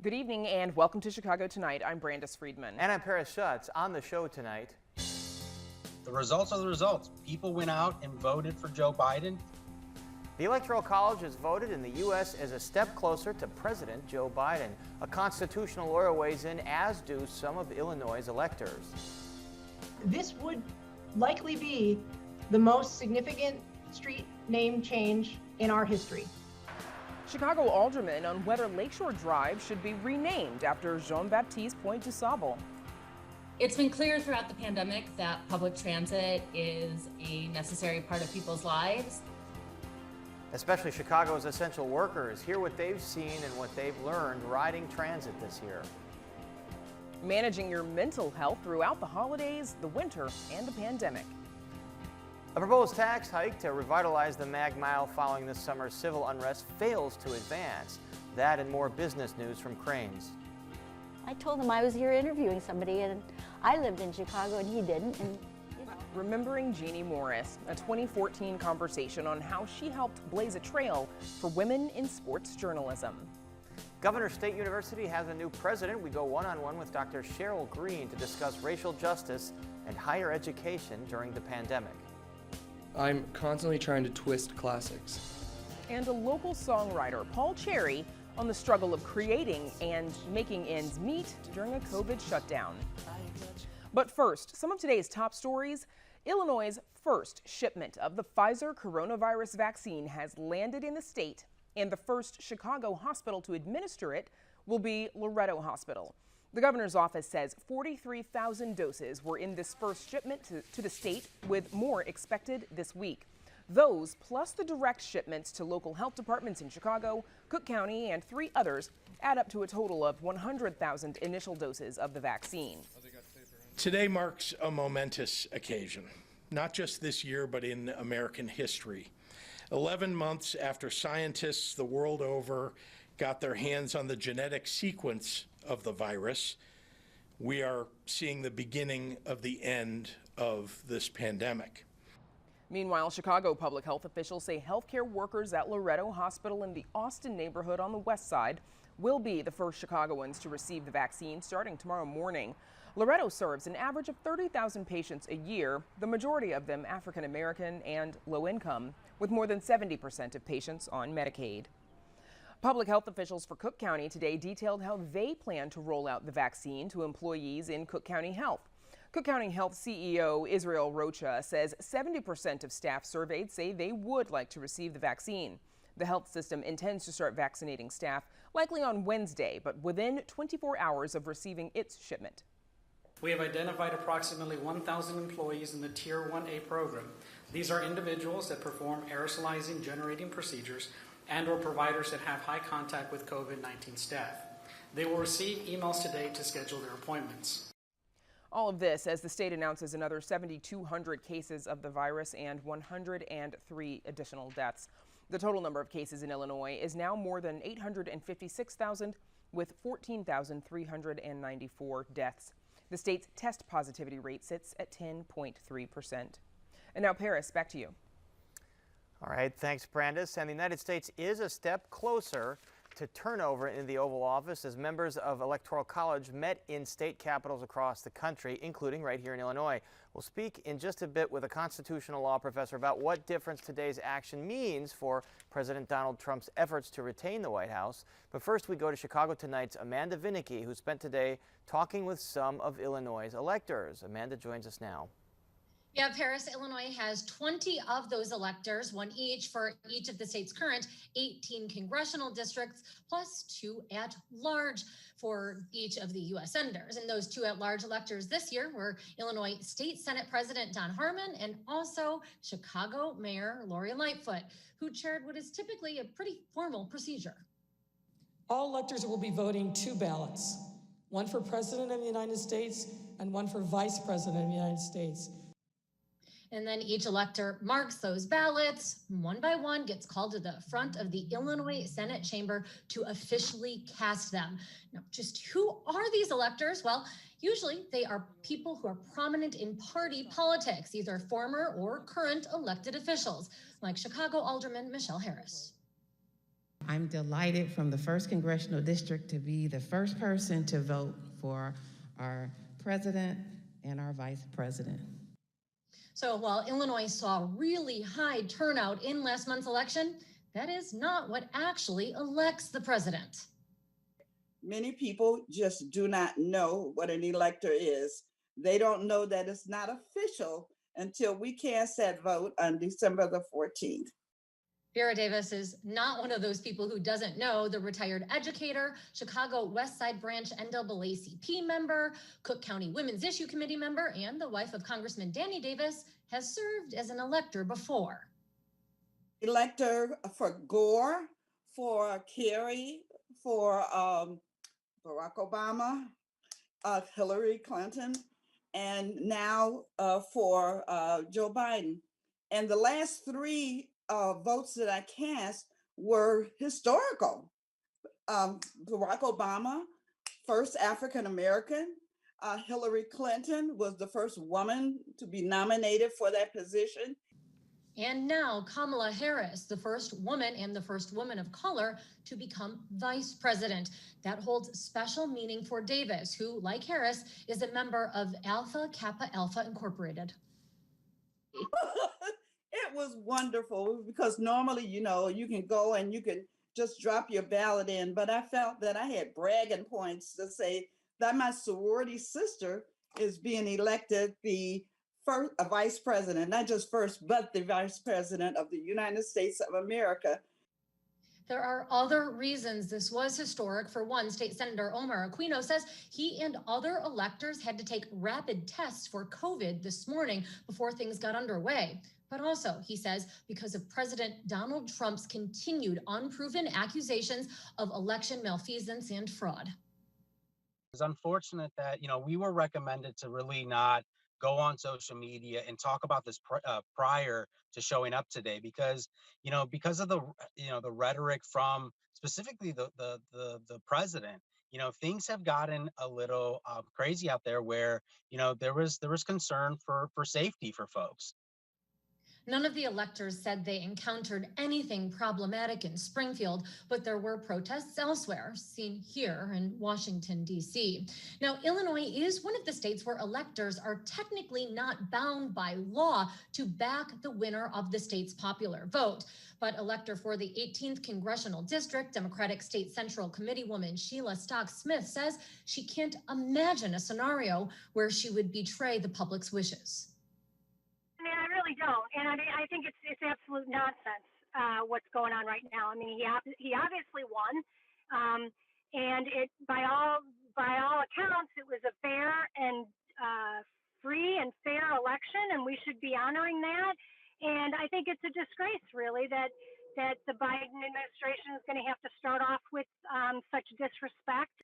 Good evening and welcome to Chicago Tonight. I'm Brandis Friedman. And I'm Paris Schutz. On the show tonight, the results are the results. People went out and voted for Joe Biden. The Electoral College has voted in the U.S. as a step closer to President Joe Biden. A constitutional lawyer weighs in, as do some of Illinois' electors. This would likely be the most significant street name change in our history. Chicago aldermen on whether Lakeshore Drive should be renamed after Jean-Baptiste Point du Sable. It's been clear throughout the pandemic that public transit is a necessary part of people's lives. Especially Chicago's essential workers. Hear what they've seen and what they've learned riding transit this year. Managing your mental health throughout the holidays, the winter, and the pandemic. A proposed tax hike to revitalize the Mag Mile following this summer's civil unrest fails to advance. That and more business news from Cranes. I told him I was here interviewing somebody and I lived in Chicago and he didn't. And, Remembering Jeannie Morris, a 2014 conversation on how she helped blaze a trail for women in sports journalism. Governor State University has a new president. We go one-on-one with Dr. Cheryl Green to discuss racial justice and higher education during the pandemic. I'm constantly trying to twist classics. And a local songwriter, Paul Cherry, on the struggle of creating and making ends meet during a COVID shutdown. But first, some of today's top stories. Illinois' first shipment of the Pfizer coronavirus vaccine has landed in the state, and the first Chicago hospital to administer it will be Loretto Hospital. The governor's office says 43,000 doses were in this first shipment to the state, with more expected this week. Those, plus the direct shipments to local health departments in Chicago, Cook County, and 3 others, add up to a total of 100,000 initial doses of the vaccine. Today marks a momentous occasion, not just this year, but in American history. 11 months after scientists the world over got their hands on the genetic sequence of the virus, we are seeing the beginning of the end of this pandemic. Meanwhile, Chicago public health officials say healthcare workers at Loretto Hospital in the Austin neighborhood on the west side will be the first Chicagoans to receive the vaccine starting tomorrow morning. Loretto serves an average of 30,000 patients a year, the majority of them African American and low income, with more than 70% of patients on Medicaid. Public health officials for Cook County today detailed how they plan to roll out the vaccine to employees in Cook County Health. Cook County Health CEO Israel Rocha says 70% of staff surveyed say they would like to receive the vaccine. The health system intends to start vaccinating staff likely on Wednesday, but within 24 hours of receiving its shipment. We have identified approximately 1,000 employees in the Tier 1A program. These are individuals that perform aerosolizing generating procedures and/or providers that have high contact with COVID-19 staff. They will receive emails today to schedule their appointments. All of this as the state announces another 7,200 cases of the virus and 103 additional deaths. The total number of cases in Illinois is now more than 856,000, with 14,394 deaths. The state's test positivity rate sits at 10.3%. And now, Paris, back to you. All right, thanks, Brandis. And the United States is a step closer to turnover in the Oval Office as members of Electoral College met in state capitals across the country, including right here in Illinois. We'll speak in just a bit with a constitutional law professor about what difference today's action means for President Donald Trump's efforts to retain the White House. But first, we go to Chicago Tonight's Amanda Vinicky, who spent today talking with some of Illinois' electors. Amanda joins us now. Yeah, Paris, Illinois has 20 of those electors, one each for each of the state's current 18 congressional districts, plus 2 at-large for each of the U.S. senators. And those 2 at-large electors this year were Illinois State Senate President Don Harmon and also Chicago Mayor Lori Lightfoot, who chaired what is typically a pretty formal procedure. All electors will be voting 2 ballots, one for President of the United States and one for Vice President of the United States. And then each elector marks those ballots one by one, gets called to the front of the Illinois Senate chamber to officially cast them. Now, just who are these electors? Well, usually they are people who are prominent in party politics, either former or current elected officials, like Chicago Alderman Michelle Harris. I'm delighted from the 1st Congressional District to be the first person to vote for our president and our vice president. So while Illinois saw really high turnout in last month's election, that is not what actually elects the president. Many people just do not know what an elector is. They don't know that it's not official until we cast that vote on December the 14th. Vera Davis is not one of those people who doesn't know. The retired educator, Chicago West Side Branch NAACP member, Cook County Women's Issue Committee member, and the wife of Congressman Danny Davis has served as an elector before. Elector for Gore, for Kerry, for Barack Obama, Hillary Clinton, and now for Joe Biden. And the last 3 votes that I cast were historical. Barack Obama, first African American. Hillary Clinton was the first woman to be nominated for that position. And now Kamala Harris, the first woman and the first woman of color to become vice president. That holds special meaning for Davis, who, like Harris, is a member of Alpha Kappa Alpha Incorporated. It was wonderful because normally, you can go and you can just drop your ballot in, but I felt that I had bragging points to say that my sorority sister is being elected the first vice president, not just first, but the vice president of the United States of America. There are other reasons this was historic. For one, State Senator Omar Aquino says he and other electors had to take rapid tests for COVID this morning before things got underway. But also, he says, because of President Donald Trump's continued unproven accusations of election malfeasance and fraud. It's unfortunate that, we were recommended to really not go on social media and talk about this prior to showing up today because of the the rhetoric from specifically the president. Things have gotten a little crazy out there where there was concern for safety for folks. None of the electors said they encountered anything problematic in Springfield, but there were protests elsewhere, seen here in Washington, D.C. Now, Illinois is one of the states where electors are technically not bound by law to back the winner of the state's popular vote. But elector for the 18th Congressional District, Democratic State Central Committee woman Sheila Stock-Smith says she can't imagine a scenario where she would betray the public's wishes. I really don't, and I think it's absolute nonsense what's going on right now. I mean, he obviously won, and it by all accounts it was a fair and free and fair election, and we should be honoring that. And I think it's a disgrace, really, that the Biden administration is going to have to start off with such disrespect.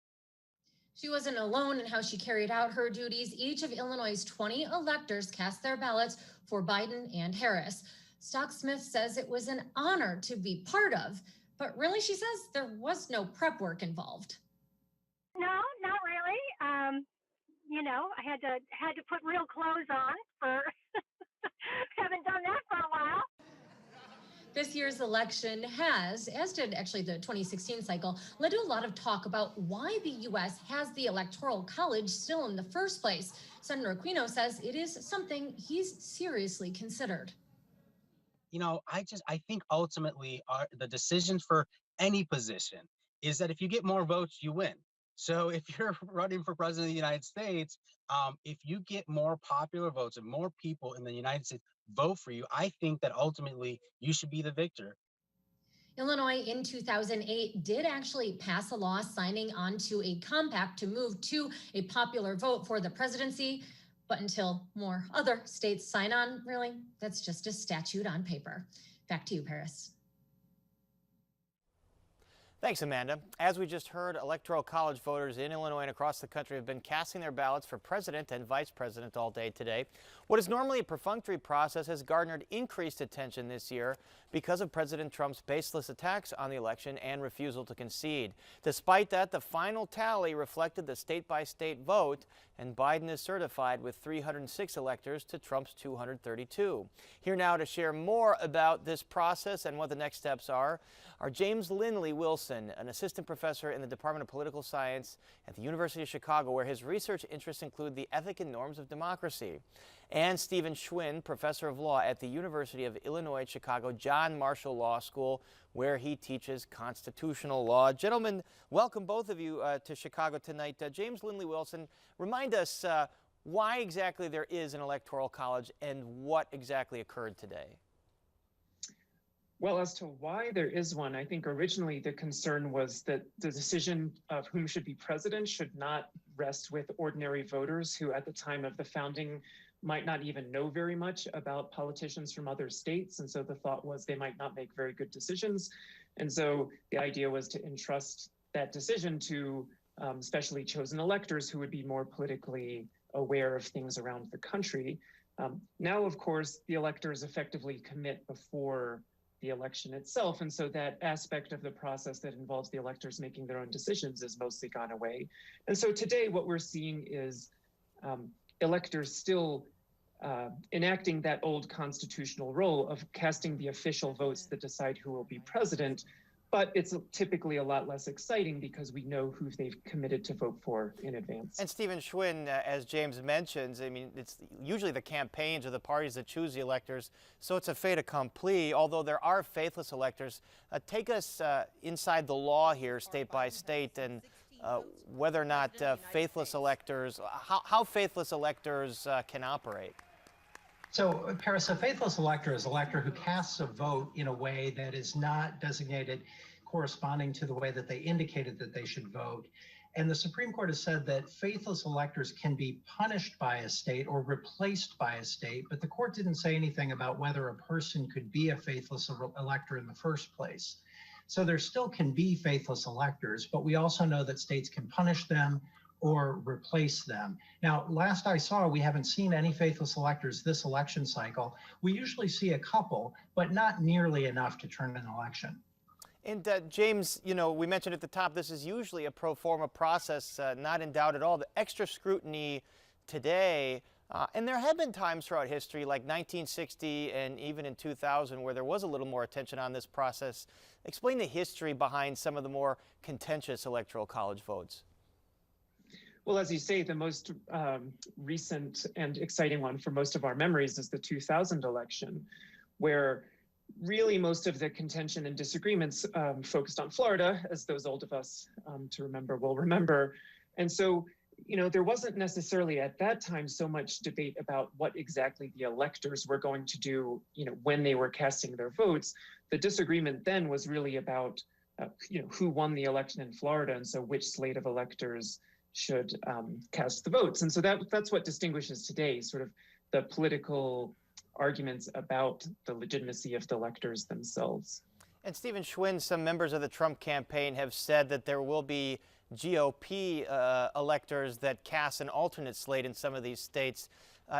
She wasn't alone in how she carried out her duties. Each of Illinois' 20 electors cast their ballots for Biden and Harris. Stock-Smith says it was an honor to be part of, but really, she says there was no prep work involved. No, not really. I had to put real clothes on for haven't done that for a while. This year's election has, as did actually the 2016 cycle, led to a lot of talk about why the U.S. has the Electoral College still in the first place. Senator Aquino says it is something he's seriously considered. I think ultimately the decision for any position is that if you get more votes, you win. So if you're running for president of the United States, if you get more popular votes and more people in the United States vote for you, I think that ultimately you should be the victor. Illinois in 2008 did actually pass a law signing on to a compact to move to a popular vote for the presidency. But until more other states sign on, really, that's just a statute on paper. Back to you, Paris. Thanks, Amanda. As we just heard, Electoral College voters in Illinois and across the country have been casting their ballots for president and vice president all day today. What is normally a perfunctory process has garnered increased attention this year because of President Trump's baseless attacks on the election and refusal to concede. Despite that, the final tally reflected the state-by-state vote and Biden is certified with 306 electors to Trump's 232. Here now to share more about this process and what the next steps are James Lindley Wilson, an assistant professor in the Department of Political Science at the University of Chicago, where his research interests include the ethic and norms of democracy, and Stephen Schwinn, professor of law at the University of Illinois at Chicago John Marshall Law School, where he teaches constitutional law. Gentlemen, welcome both of you to Chicago tonight. James Lindley Wilson, remind us why exactly there is an electoral college and what exactly occurred today. Well, as to why there is one, I think originally the concern was that the decision of whom should be president should not rest with ordinary voters who at the time of the founding might not even know very much about politicians from other states. And so the thought was they might not make very good decisions. And so the idea was to entrust that decision to specially chosen electors who would be more politically aware of things around the country. Now, of course, the electors effectively commit before the election itself. And so that aspect of the process that involves the electors making their own decisions is mostly gone away. And so today what we're seeing is electors still enacting that old constitutional role of casting the official votes that decide who will be president, but it's typically a lot less exciting because we know who they've committed to vote for in advance. And Stephen Schwinn, as James mentions, I mean, it's usually the campaigns or the parties that choose the electors, so it's a fait accompli, although there are faithless electors. Take us inside the law here, state by state, and whether or not faithless electors, how faithless electors can operate. So, Paris, a faithless elector is an elector who casts a vote in a way that is not designated corresponding to the way that they indicated that they should vote. And the Supreme Court has said that faithless electors can be punished by a state or replaced by a state, but the court didn't say anything about whether a person could be a faithless elector in the first place. So there still can be faithless electors, but we also know that states can punish them or replace them. Now, last I saw, we haven't seen any faithless electors this election cycle. We usually see a couple, but not nearly enough to turn an election. And James, you know, we mentioned at the top, this is usually a pro forma process, not in doubt at all. The extra scrutiny today, and there have been times throughout history, like 1960 and even in 2000, where there was a little more attention on this process. Explain the history behind some of the more contentious electoral college votes. Well, as you say, the most recent and exciting one for most of our memories is the 2000 election, where really most of the contention and disagreements focused on Florida, as those old of us to remember will remember. And so, you know, there wasn't necessarily at that time so much debate about what exactly the electors were going to do, you know, when they were casting their votes. The disagreement then was really about, you know, who won the election in Florida, and so which slate of electors should cast the votes. And so that's what distinguishes today, sort of the political arguments about the legitimacy of the electors themselves. And Stephen Schwinn, some members of the Trump campaign have said that there will be GOP electors that cast an alternate slate in some of these states.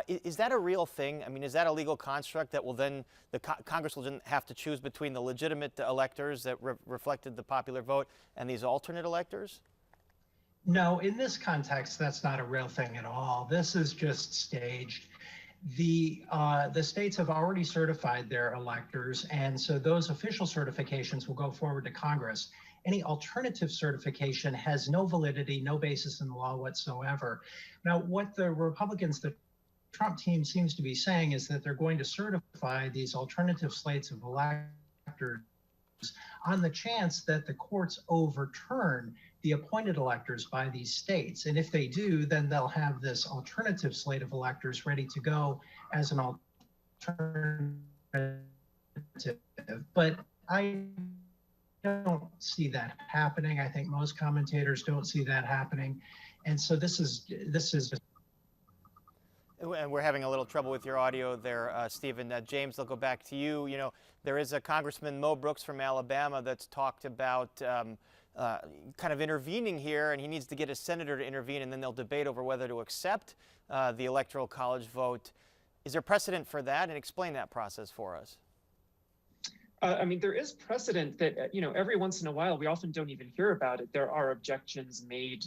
Is that a real thing? I mean, is that a legal construct that will then, the Congress will then have to choose between the legitimate electors that reflected the popular vote and these alternate electors? No, in this context, that's not a real thing at all. This is just staged. The states have already certified their electors, and so those official certifications will go forward to Congress. Any alternative certification has no validity, no basis in the law whatsoever. Now, what the Republicans, the Trump team seems to be saying is that they're going to certify these alternative slates of electors on the chance that the courts overturn the appointed electors by these states. And if they do, then they'll have this alternative slate of electors ready to go as an alternative. But I don't see that happening. I think most commentators don't see that happening. And so this is And we're having a little trouble with your audio there, Stephen. James, I'll go back to you. You know, there is a Congressman, Mo Brooks from Alabama, that's talked about kind of intervening here, and he needs to get a senator to intervene, and then they'll debate over whether to accept the Electoral College vote. Is there precedent for that? And explain that process for us. I mean, there is precedent that, you know, every once in a while, we often don't even hear about it. There are objections made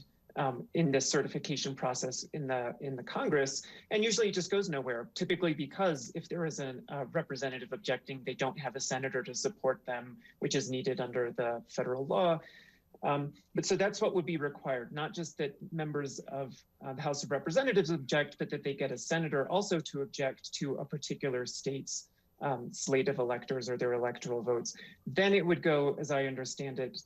in this certification process in the Congress, and usually it just goes nowhere. Typically, because if there is a representative objecting, they don't have a senator to support them, which is needed under the federal law. But so that's what would be required, not just that members of the House of Representatives object, but that they get a senator also to object to a particular state's slate of electors or their electoral votes. Then it would go, as I understand it,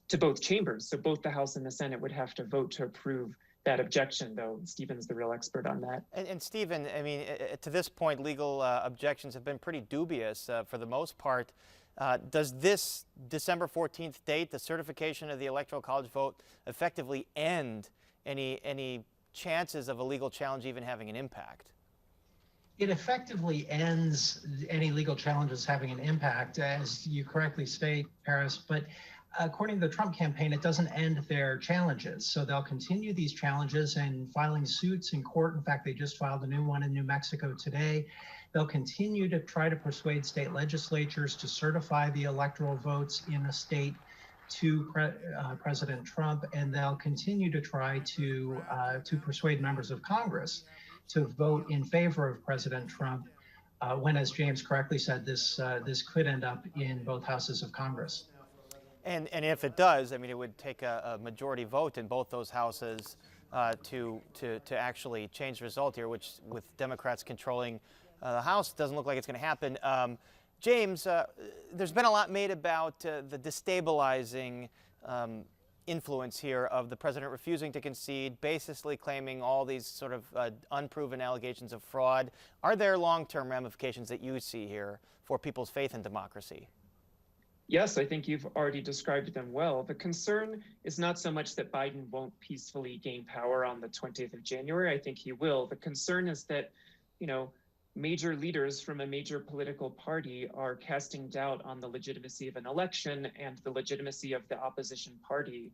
to both chambers. So both the House and the Senate would have to vote to approve that objection, though Stephen's the real expert on that. And Stephen, I mean, to this point, legal objections have been pretty dubious for the most part. Does this December 14th date, the certification of the Electoral College vote, effectively end any chances of a legal challenge even having an impact? It effectively ends any legal challenges having an impact, as you correctly state, Paris, but according to the Trump campaign, it doesn't end their challenges. So they'll continue these challenges and filing suits in court. In fact, they just filed a new one in New Mexico today. They'll continue to try to persuade state legislatures to certify the electoral votes in a state to President Trump, and they'll continue to try to persuade members of Congress to vote in favor of President Trump, when, as James correctly said, this could end up in both houses of Congress. And if it does, I mean, it would take a majority vote in both those houses to actually change the result here, which with Democrats controlling the House, doesn't look like it's going to happen. James, there's been a lot made about the destabilizing influence here of the president refusing to concede, baselessly claiming all these sort of unproven allegations of fraud. Are there long-term ramifications that you see here for people's faith in democracy? Yes, I think you've already described them well. The concern is not so much that Biden won't peacefully gain power on the 20th of January. I think he will. The concern is that, major leaders from a major political party are casting doubt on the legitimacy of an election and the legitimacy of the opposition party,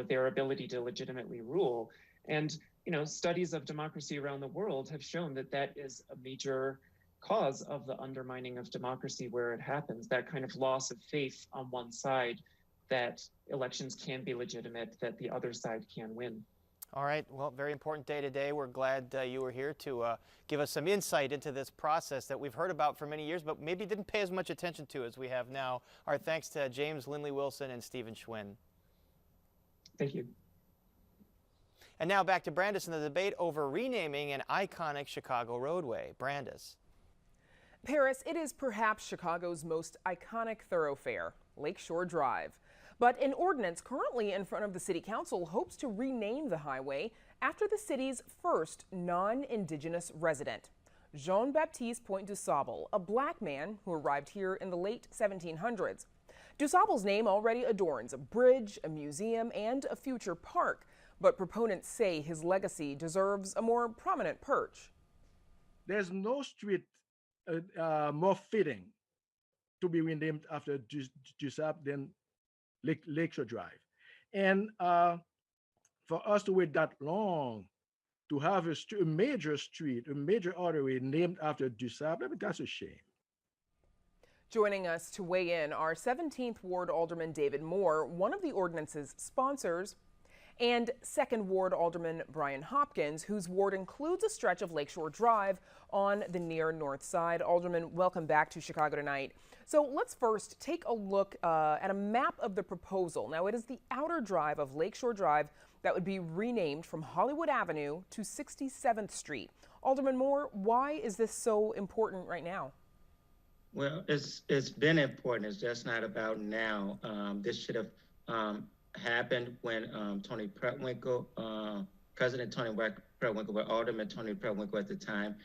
their ability to legitimately rule. And, studies of democracy around the world have shown that that is a major cause of the undermining of democracy where it happens, that kind of loss of faith on one side that elections can be legitimate, that the other side can win. All right. Well, very important day today. We're glad you were here to give us some insight into this process that we've heard about for many years, but maybe didn't pay as much attention to as we have now. Our thanks to James Lindley Wilson and Stephen Schwinn. Thank you. And now back to Brandis and the debate over renaming an iconic Chicago roadway. Brandis. Paris, it is perhaps Chicago's most iconic thoroughfare, Lakeshore Drive. But an ordinance currently in front of the City Council hopes to rename the highway after the city's first non-Indigenous resident, Jean-Baptiste Point du Sable, a black man who arrived here in the late 1700s. Du Sable's name already adorns a bridge, a museum, and a future park, but proponents say his legacy deserves a more prominent perch. There's no street more fitting to be renamed after Du Sable than Lakeshore Drive. And for us to wait that long to have a major street, a major artery named after Du Sable, I mean, that's a shame. Joining us to weigh in are 17th Ward Alderman David Moore, one of the ordinance's sponsors, and 2nd Ward Alderman Brian Hopkins, whose ward includes a stretch of Lakeshore Drive on the near north side. Alderman, welcome back to Chicago Tonight. So let's first take a look at a map of the proposal. Now, it is the outer drive of Lakeshore Drive that would be renamed from Hollywood Avenue to 67th Street. Alderman Moore, why is this so important right now? Well, it's been important. It's just not about now. This should have happened when Tony Prewinkle, President Tony Prewinkle, but Alderman Tony Prewinkle at the time,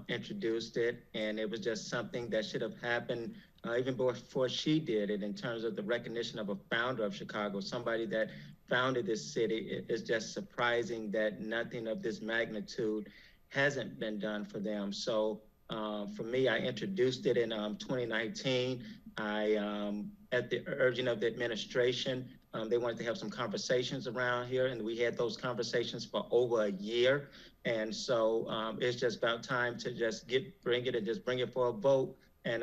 introduced it, and it was just something that should have happened even before she did it, in terms of the recognition of a founder of Chicago, somebody that founded this city. It's just surprising that nothing of this magnitude hasn't been done for them. So for me, I introduced it in 2019. At the urging of the administration, they wanted to have some conversations around here, and we had those conversations for over a year. And so it's just about time to just bring it for a vote and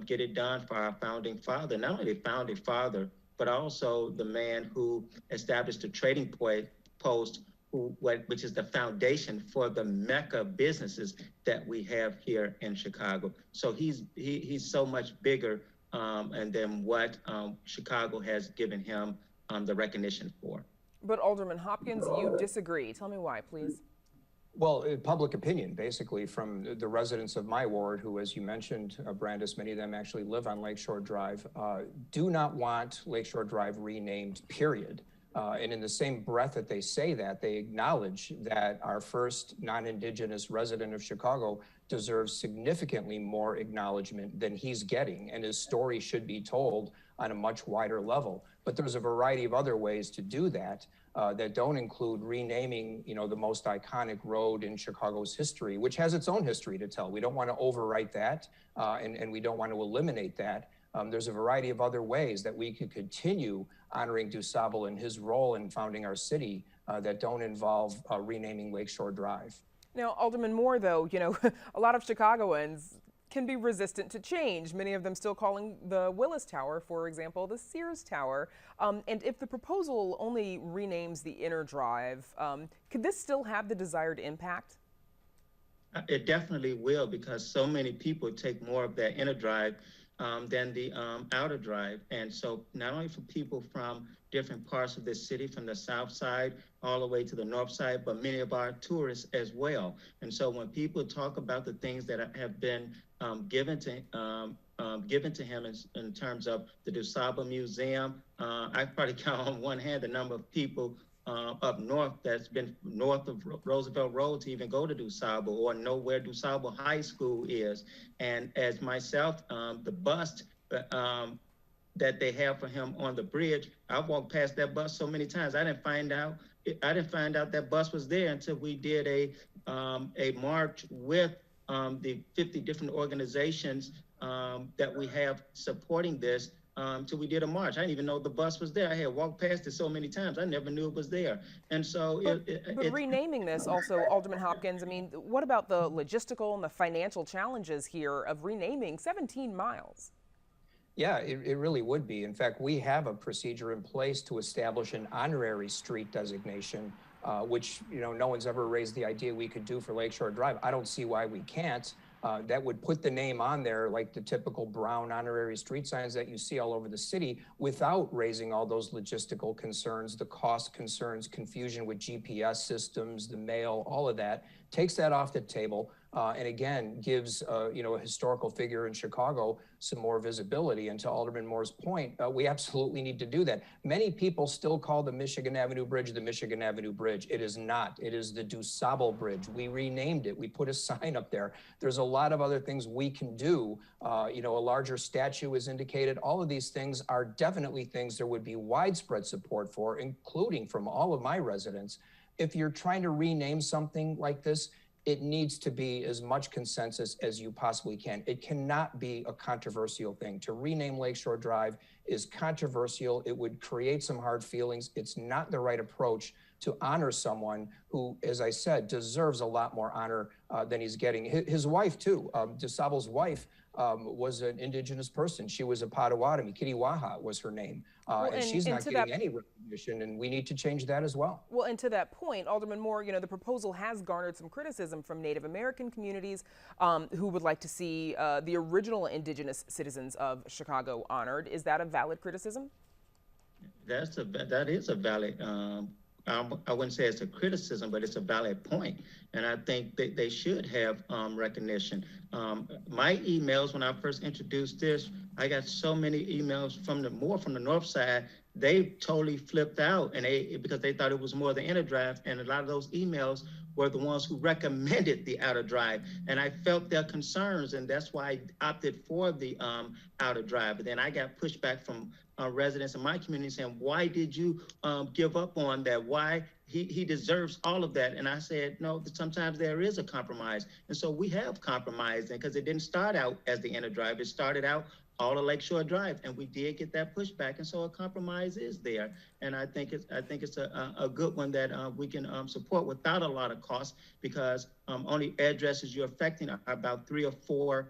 get it done for our founding father. Not only the founding father, but also the man who established a trading point Post, which is the foundation for the mecca businesses that we have here in Chicago. So he's so much bigger and than what Chicago has given him the recognition for. But Alderman Hopkins, you disagree. Tell me why, please. Well, public opinion, basically, from the residents of my ward, who, as you mentioned, Brandis, many of them actually live on Lakeshore Drive, do not want Lakeshore Drive renamed, period. And in the same breath that they say that, they acknowledge that our first non-Indigenous resident of Chicago deserves significantly more acknowledgement than he's getting, and his story should be told on a much wider level. But there's a variety of other ways to do that that don't include renaming, the most iconic road in Chicago's history, which has its own history to tell. We don't want to overwrite that, and we don't want to eliminate that. There's a variety of other ways that we could continue honoring DuSable and his role in founding our city that don't involve renaming Lakeshore Drive. Now, Alderman Moore, though, a lot of Chicagoans can be resistant to change, many of them still calling the Willis Tower, for example, the Sears Tower. And if the proposal only renames the inner drive, could this still have the desired impact? It definitely will, because so many people take more of that inner drive than the outer drive. And so not only for people from different parts of the city, from the south side all the way to the north side, but many of our tourists as well. And so when people talk about the things that have been given to him in terms of the DuSable Museum, I probably count on one hand the number of people up north that's been north of Roosevelt Road to even go to DuSable or know where DuSable High School is. And as myself, the bust that they have for him on the bridge, I've walked past that bus so many times. I didn't find out that bus was there until we did a march with the 50 different organizations that we have supporting this. Till we did a march. I didn't even know the bus was there. I had walked past it so many times. I never knew it was there. And so but renaming this also, Alderman Hopkins, I mean, what about the logistical and the financial challenges here of renaming 17 miles? Yeah, it really would be. In fact, we have a procedure in place to establish an honorary street designation, which, no one's ever raised the idea we could do for Lakeshore Drive. I don't see why we can't. That would put the name on there like the typical brown honorary street signs that you see all over the city without raising all those logistical concerns, the cost concerns, confusion with GPS systems, the mail, all of that. Takes that off the table and again gives a historical figure in Chicago some more visibility. And to Alderman Moore's point, we absolutely need to do that. Many people still call the Michigan Avenue Bridge the Michigan Avenue Bridge. It is not. It is the DuSable Bridge. We renamed it. We put a sign up there. There's a lot of other things we can do. A larger statue is indicated. All of these things are definitely things there would be widespread support for, including from all of my residents. If you're trying to rename something like this, it needs to be as much consensus as you possibly can. It cannot be a controversial thing. To rename Lakeshore Drive is controversial. It would create some hard feelings. It's not the right approach to honor someone who, as I said, deserves a lot more honor than he's getting. His wife, too, DuSable's wife, was an Indigenous person. She was a Potawatomi. Kitiwaha was her name. And she's not getting any recognition, and we need to change that as well. Well, and to that point, Alderman Moore, the proposal has garnered some criticism from Native American communities who would like to see the original Indigenous citizens of Chicago honored. Is that a valid criticism? That is a valid I wouldn't say it's a criticism, but it's a valid point. And I think that they should have recognition. My emails, when I first introduced this, I got so many emails from the north side. They totally flipped out, and because they thought it was more the inner drive. And a lot of those emails were the ones who recommended the outer drive. And I felt their concerns, and that's why I opted for the outer drive. But then I got pushback from residents in my community saying, why did you give up on that? Why? He deserves all of that. And I said, no, sometimes there is a compromise. And so we have compromised, because it didn't start out as the inner drive. It started out all of Lakeshore Drive, and we did get that pushback, and so a compromise is there. And I think it's a good one that we can support without a lot of cost, because only addresses you're affecting are about 3 or 4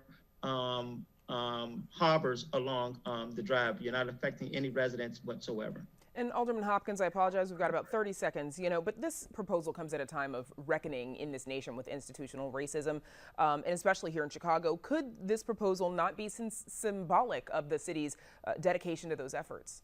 harbors along the drive. You're not affecting any residents whatsoever. And Alderman Hopkins, I apologize, we've got about 30 seconds, but this proposal comes at a time of reckoning in this nation with institutional racism, and especially here in Chicago. Could this proposal not be symbolic of the city's dedication to those efforts?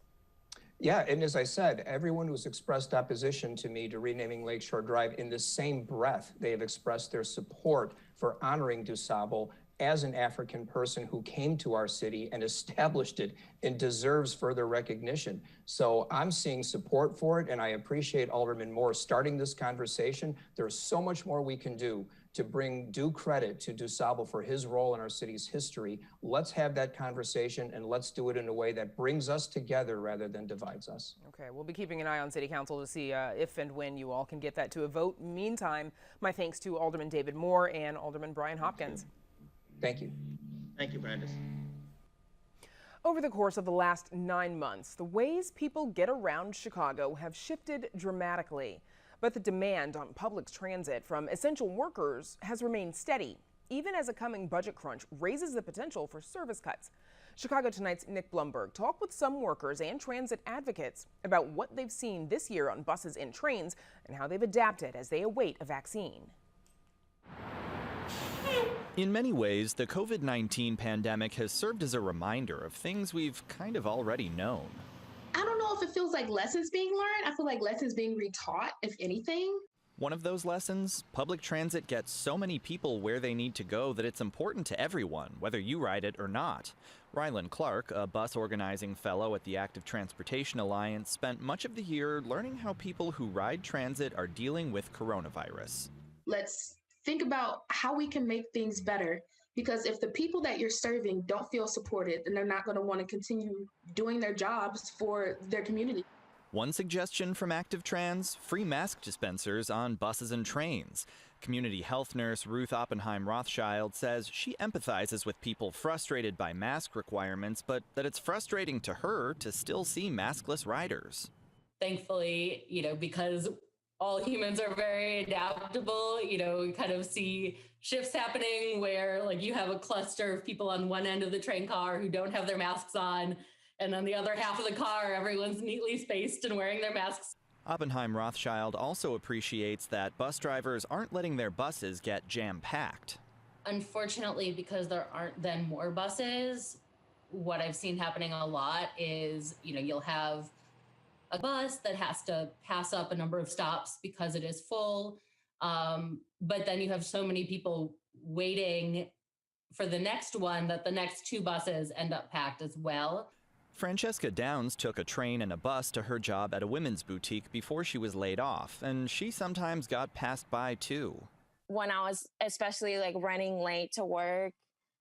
Yeah, and as I said, everyone who's expressed opposition to me to renaming Lakeshore Drive, in the same breath, they have expressed their support for honoring DuSable as an African person who came to our city and established it and deserves further recognition. So I'm seeing support for it, and I appreciate Alderman Moore starting this conversation. There's so much more we can do to bring due credit to DuSable for his role in our city's history. Let's have that conversation, and let's do it in a way that brings us together rather than divides us. Okay, we'll be keeping an eye on City Council to see if and when you all can get that to a vote. Meantime, my thanks to Alderman David Moore and Alderman Brian Hopkins. Thank you. Thank you, Brandis. Over the course of the last 9 months, the ways people get around Chicago have shifted dramatically. But the demand on public transit from essential workers has remained steady, even as a coming budget crunch raises the potential for service cuts. Chicago Tonight's Nick Blumberg talked with some workers and transit advocates about what they've seen this year on buses and trains and how they've adapted as they await a vaccine. In many ways, the COVID-19 pandemic has served as a reminder of things we've kind of already known. I don't know if it feels like lessons being learned. I feel like lessons being retaught, if anything. One of those lessons, public transit gets so many people where they need to go that it's important to everyone, whether you ride it or not. Rylan Clark, a bus organizing fellow at the Active Transportation Alliance, spent much of the year learning how people who ride transit are dealing with coronavirus. Let's think about how we can make things better, because if the people that you're serving don't feel supported, then they're not going to want to continue doing their jobs for their community. One suggestion from Active Trans: free mask dispensers on buses and trains. Community health nurse Ruth Oppenheim Rothschild says she empathizes with people frustrated by mask requirements, but that it's frustrating to her to still see maskless riders. Thankfully, because all humans are very adaptable, you kind of see shifts happening where you have a cluster of people on one end of the train car who don't have their masks on, and on the other half of the car, everyone's neatly spaced and wearing their masks. Oppenheim Rothschild also appreciates that bus drivers aren't letting their buses get jam-packed. Unfortunately, because there aren't then more buses, what I've seen happening a lot is, you'll have a bus that has to pass up a number of stops because it is full. But then you have so many people waiting for the next one that the next two buses end up packed as well. Francesca Downs took a train and a bus to her job at a women's boutique before she was laid off, and she sometimes got passed by too. When I was especially running late to work,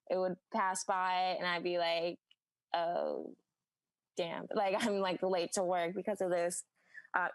it would pass by and I'd be like, oh, damn, I'm late to work because of this.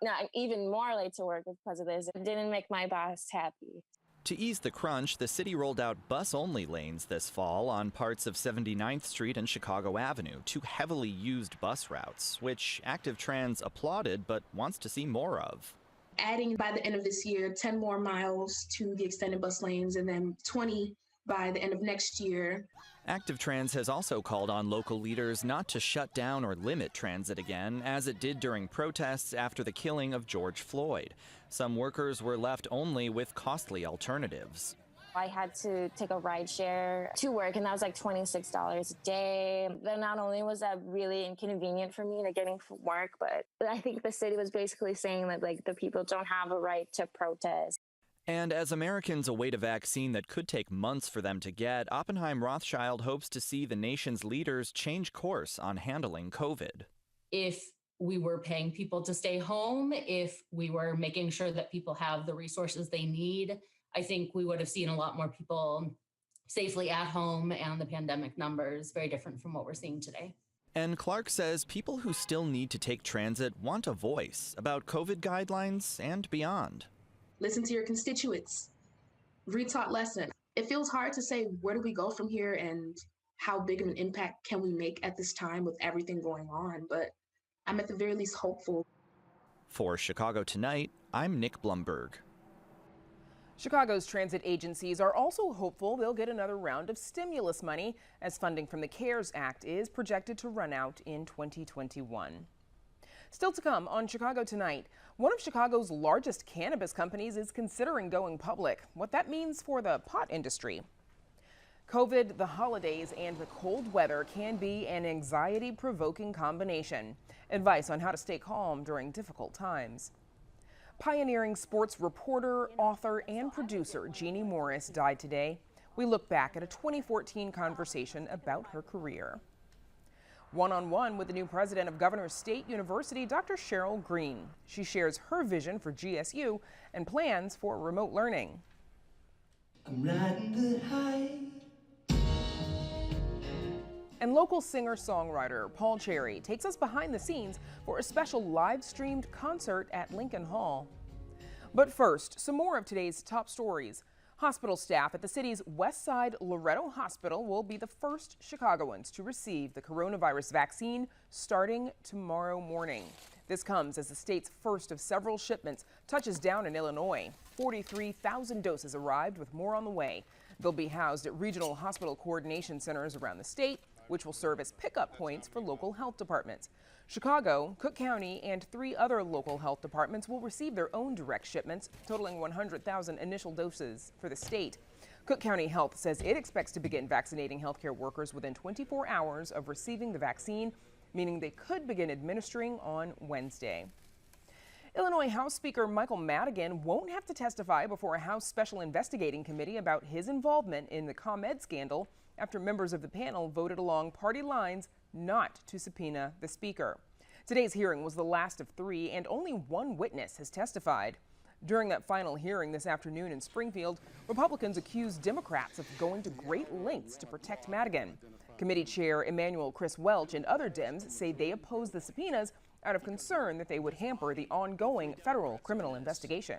No, I'm even more late to work because of this. It didn't make my boss happy. To ease the crunch, the city rolled out bus-only lanes this fall on parts of 79th Street and Chicago Avenue, two heavily used bus routes, which Active Trans applauded but wants to see more of. Adding by the end of this year 10 more miles to the extended bus lanes, and then 20 by the end of next year. Active Trans has also called on local leaders not to shut down or limit transit again, as it did during protests after the killing of George Floyd. Some workers were left only with costly alternatives. I had to take a ride share to work, and that was $26 a day. Then not only was that really inconvenient for me to getting from work, but I think the city was basically saying that the people don't have a right to protest. And as Americans await a vaccine that could take months for them to get, Oppenheim Rothschild hopes to see the nation's leaders change course on handling COVID. If we were paying people to stay home, if we were making sure that people have the resources they need, I think we would have seen a lot more people safely at home, and the pandemic numbers very different from what we're seeing today. And Clark says people who still need to take transit want a voice about COVID guidelines and beyond. Listen to your constituents, retaught lesson. It feels hard to say, where do we go from here and how big of an impact can we make at this time with everything going on? But I'm at the very least hopeful. For Chicago Tonight, I'm Nick Blumberg. Chicago's transit agencies are also hopeful they'll get another round of stimulus money, as funding from the CARES Act is projected to run out in 2021. Still to come on Chicago Tonight, one of Chicago's largest cannabis companies is considering going public. What that means for the pot industry. COVID, the holidays, and the cold weather can be an anxiety-provoking combination. Advice on how to stay calm during difficult times. Pioneering sports reporter, author, and producer Jeannie Morris died today. We look back at a 2014 conversation about her career. One-on-one with the new president of Governors State University, Dr. Cheryl Green. She shares her vision for GSU and plans for remote learning. I'm riding the high. And local singer-songwriter Paul Cherry takes us behind the scenes for a special live-streamed concert at Lincoln Hall. But first, some more of today's top stories. Hospital staff at the city's West Side Loretto Hospital will be the first Chicagoans to receive the coronavirus vaccine starting tomorrow morning. This comes as the state's first of several shipments touches down in Illinois. 43,000 doses arrived, with more on the way. They'll be housed at regional hospital coordination centers around the state, which will serve as pickup points for local health departments. Chicago, Cook County, and 3 other local health departments will receive their own direct shipments, totaling 100,000 initial doses for the state. Cook County Health says it expects to begin vaccinating healthcare workers within 24 hours of receiving the vaccine, meaning they could begin administering on Wednesday. Illinois House Speaker Michael Madigan won't have to testify before a House Special Investigating Committee about his involvement in the ComEd scandal after members of the panel voted along party lines not to subpoena the speaker. Today's hearing was the last of 3, and only one witness has testified. During that final hearing this afternoon in Springfield, Republicans accused Democrats of going to great lengths to protect Madigan. Committee Chair Emanuel Chris Welch and other Dems say they oppose the subpoenas out of concern that they would hamper the ongoing federal criminal investigation.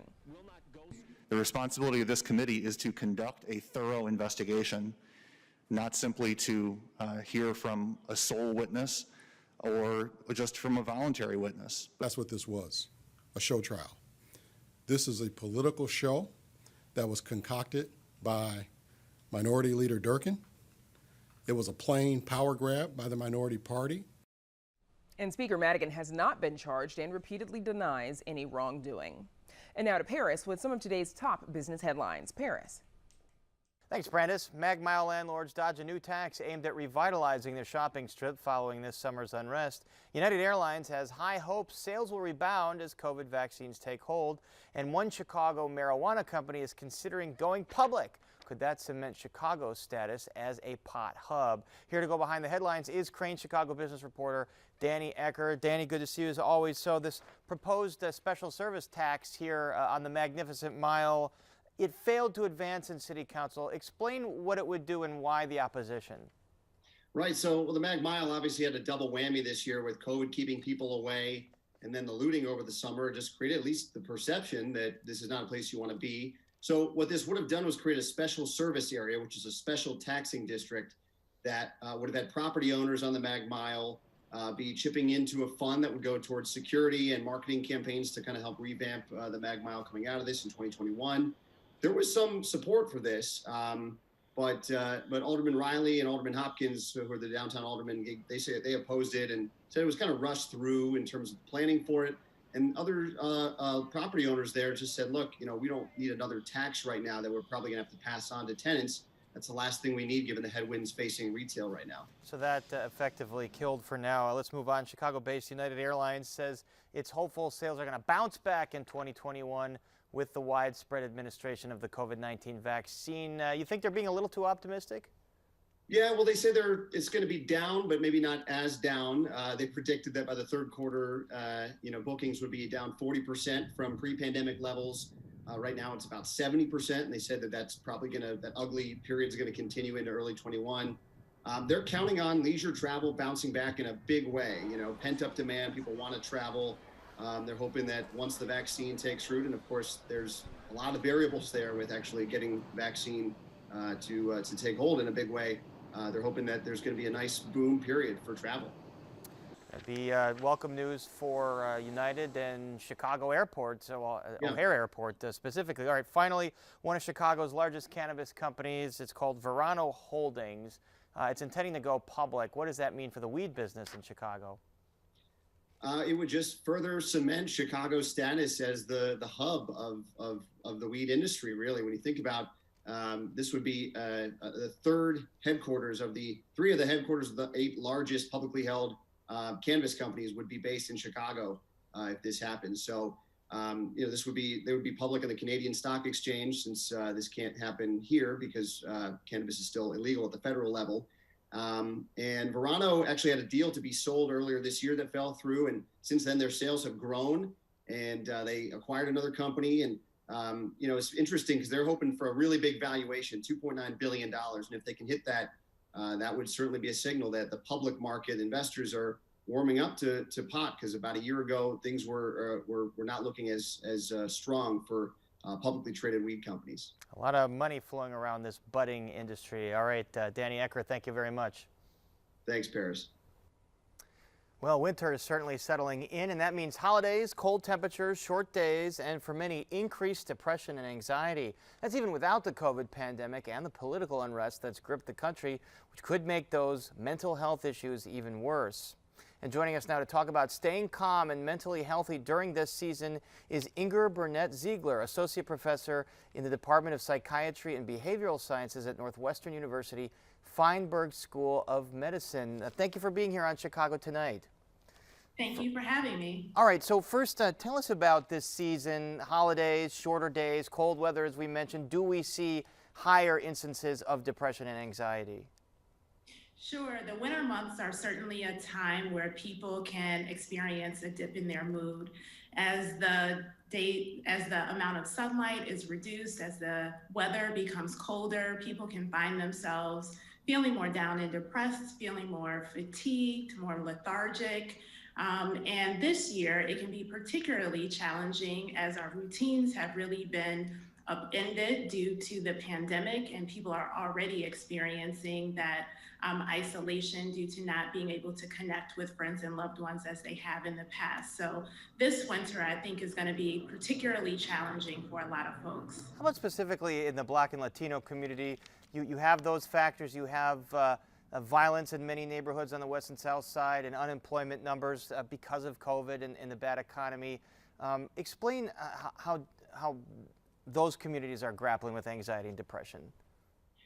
The responsibility of this committee is to conduct a thorough investigation, not simply to hear from a sole witness or just from a voluntary witness. That's what this was, a show trial. This is a political show that was concocted by Minority Leader Durkin. It was a plain power grab by the minority party. And Speaker Madigan has not been charged and repeatedly denies any wrongdoing. And now to Paris with some of today's top business headlines. Paris. Thanks, Brandis. Mag Mile landlords dodge a new tax aimed at revitalizing their shopping strip following this summer's unrest. United Airlines has high hopes sales will rebound as COVID vaccines take hold. And one Chicago marijuana company is considering going public. Could that cement Chicago's status as a pot hub? Here to go behind the headlines is Crane Chicago business reporter Danny Ecker. Danny, good to see you as always. So this proposed special service tax here on the Magnificent Mile, it failed to advance in City Council. Explain what it would do and why the opposition. Right. So the Mag Mile obviously had a double whammy this year with COVID keeping people away, and then the looting over the summer just created at least the perception that this is not a place you want to be. So what this would have done was create a special service area, which is a special taxing district that would have had property owners on the Mag Mile be chipping into a fund that would go towards security and marketing campaigns to kind of help revamp the Mag Mile coming out of this in 2021. There was some support for this, but Alderman Riley and Alderman Hopkins, who are the downtown aldermen, they say they opposed it and said it was kind of rushed through in terms of planning for it. And other property owners there just said, look, we don't need another tax right now that we're probably going to have to pass on to tenants. That's the last thing we need given the headwinds facing retail right now. So that effectively killed for now. Let's move on. Chicago-based United Airlines says it's hopeful sales are going to bounce back in 2021 with the widespread administration of the COVID-19 vaccine. You think they're being a little too optimistic? Yeah, well, they say it's going to be down, but maybe not as down. They predicted that by the third quarter, bookings would be down 40% from pre-pandemic levels. Right now, it's about 70%, and they said that's probably that ugly period is going to continue into early 21. They're counting on leisure travel bouncing back in a big way. Pent-up demand, people want to travel. They're hoping that once the vaccine takes root, and of course, there's a lot of variables there with actually getting vaccine to take hold in a big way. They're hoping that there's going to be a nice boom period for travel. That'd be welcome news for United and Chicago Airport, O'Hare Airport specifically. All right, finally, one of Chicago's largest cannabis companies, it's called Verano Holdings. It's intending to go public. What does that mean for the weed business in Chicago? it would just further cement Chicago's status as the hub of the weed industry. Really, when you think about this would be the third headquarters of the three of the headquarters of the 8 largest publicly held cannabis companies would be based in Chicago if this happens. So, you know, they would be public on the Canadian Stock Exchange, since this can't happen here because cannabis is still illegal at the federal level. And Verano actually had a deal to be sold earlier this year that fell through, and since then their sales have grown, and they acquired another company. And you know, it's interesting because they're hoping for a really big valuation, $2.9 billion. And if they can hit that, that would certainly be a signal that the public market investors are warming up to pot, because about a year ago things were not looking as strong for publicly traded weed companies. A lot of money flowing around this budding industry. All right, Danny Ecker, thank you very much. Thanks, Paris. Well, winter is certainly settling in, and that means holidays, cold temperatures, short days, and for many, increased depression and anxiety. That's even without the COVID pandemic and the political unrest that's gripped the country, which could make those mental health issues even worse. And joining us now to talk about staying calm and mentally healthy during this season is Inger Burnett-Ziegler, Associate Professor in the Department of Psychiatry and Behavioral Sciences at Northwestern University Feinberg School of Medicine. Thank you for being here on Chicago Tonight. Thank you for having me. All right, so first, tell us about this season, holidays, shorter days, cold weather, as we mentioned. Do we see higher instances of depression and anxiety? Sure, the winter months are certainly a time where people can experience a dip in their mood as the amount of sunlight is reduced, as the weather becomes colder. People can find themselves feeling more down and depressed, feeling more fatigued, more lethargic. And this year, it can be particularly challenging as our routines have really been upended due to the pandemic, and people are already experiencing that isolation due to not being able to connect with friends and loved ones as they have in the past. So this winter, I think, is going to be particularly challenging for a lot of folks. How about specifically in the Black and Latino community? You have those factors. You have violence in many neighborhoods on the west and south side, and unemployment numbers because of COVID and the bad economy. Explain how those communities are grappling with anxiety and depression.